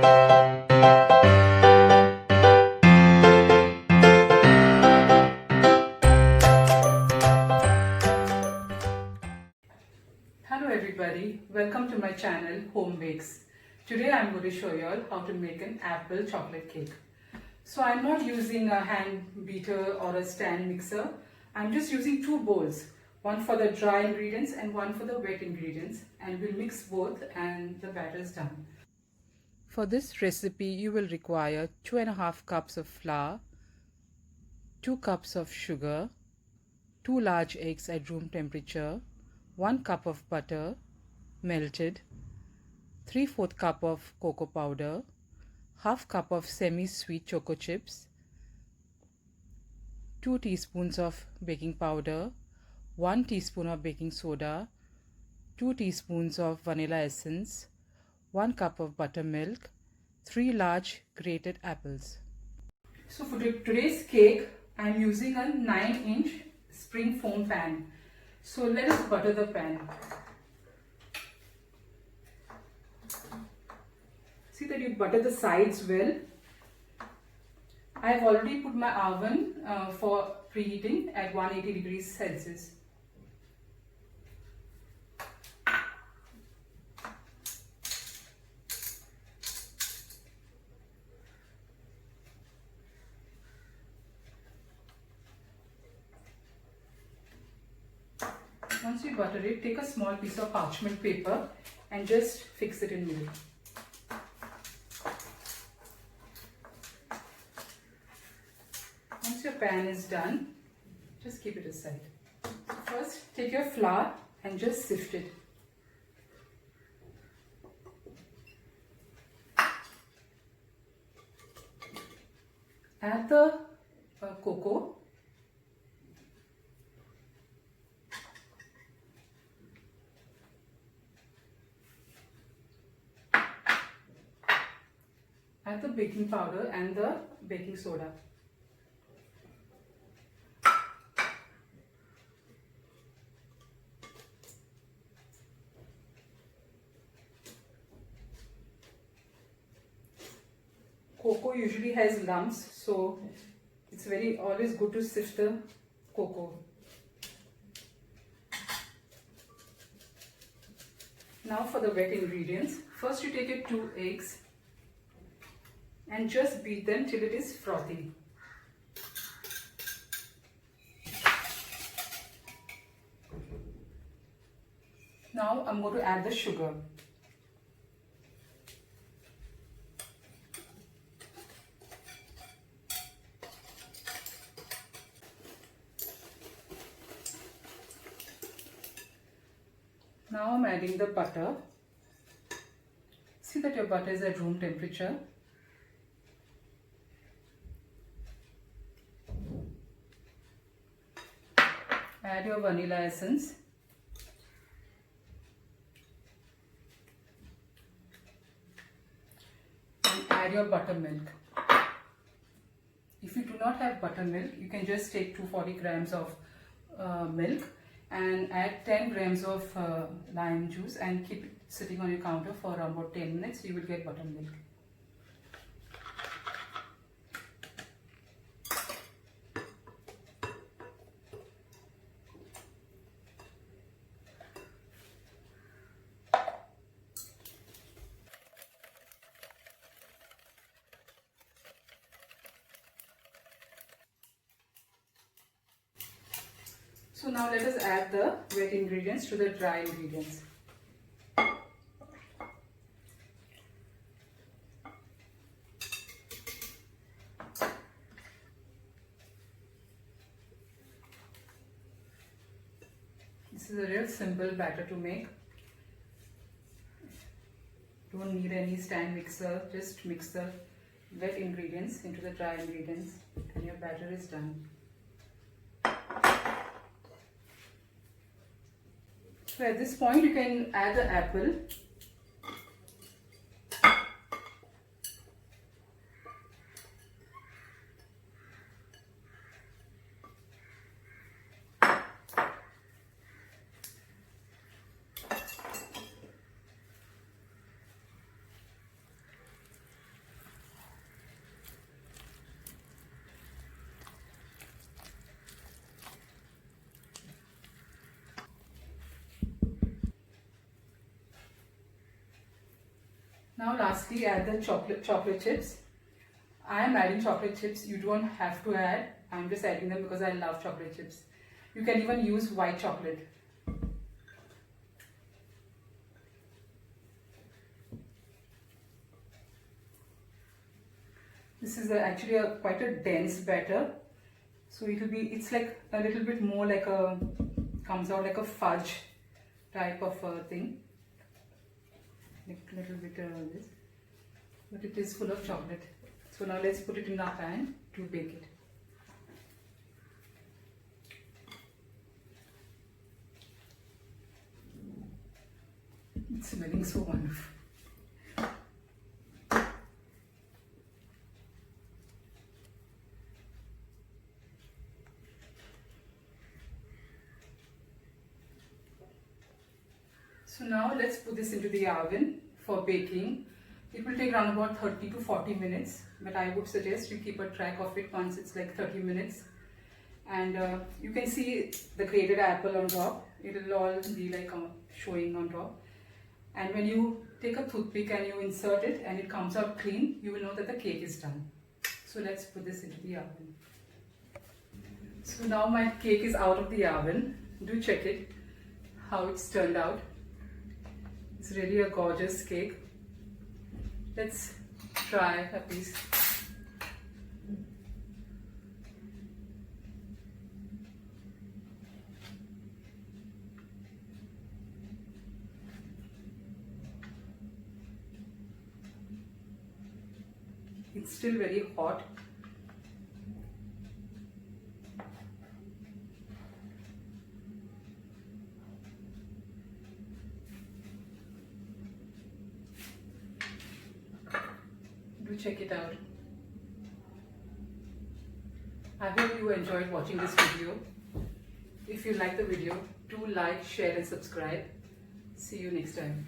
Hello everybody, welcome to my channel HomeBakes. Today I'm going to show you all how to make an apple chocolate cake. So I'm not using a hand beater or a stand mixer. I'm just using two bowls, one for the dry ingredients and one for the wet ingredients, and we'll mix both and the batter is done. For this recipe you will require 2.5 cups of flour, 2 cups of sugar, 2 large eggs at room temperature, 1 cup of butter melted, 3/4 cup of cocoa powder, half cup of semi-sweet choco chips, 2 teaspoons of baking powder, 1 teaspoon of baking soda, 2 teaspoons of vanilla essence, 1 cup of buttermilk, 3 large grated apples. So for today's cake, I am using a 9-inch spring foam pan. So let us butter the pan. See that you butter the sides well. I have already put my oven for preheating at 180 degrees Celsius. Once you butter it, take a small piece of parchment paper and just fix it in the middle. Once your pan is done, just keep it aside. First, take your flour and just sift it. Add the cocoa. Add the baking powder and the baking soda. Cocoa usually has lumps, so it's always good to sift the cocoa. Now for the wet ingredients. First you take your 2 eggs and just beat them till it is frothy. Now I'm going to add the sugar. Now I'm adding the butter. See that your butter is at room temperature. Add your vanilla essence. And add your buttermilk. If you do not have buttermilk, you can just take 240 grams of milk and add 10 grams of lime juice and keep it sitting on your counter for around about 10 minutes. You will get buttermilk. So now let us add the wet ingredients to the dry ingredients. This is a real simple batter to make. Don't need any stand mixer, just mix the wet ingredients into the dry ingredients and your batter is done. So at this point you can add the apple. Now lastly, add the chocolate chips. I am adding chocolate chips. You don't have to add. I'm just adding them because I love chocolate chips. You can even use white chocolate. This is actually quite a dense batter. So it's like a little bit more like comes out like a fudge type of thing. Like a little bit this. But it is full of chocolate. So now let's put it in our pan to bake it. It's smelling so wonderful. So now let's put this into the oven for baking. It will take around about 30 to 40 minutes, but I would suggest you keep a track of it once it's like 30 minutes. And you can see the grated apple on top. It will all be like showing on top. And when you take a toothpick and you insert it and it comes out clean, you will know that the cake is done. So let's put this into the oven. So now my cake is out of the oven. Do check it, how it's turned out. It's really a gorgeous cake. Let's try a piece. It's still very hot. Do check it out. I hope you enjoyed watching this video. If you like the video, do like, share and subscribe. See you next time.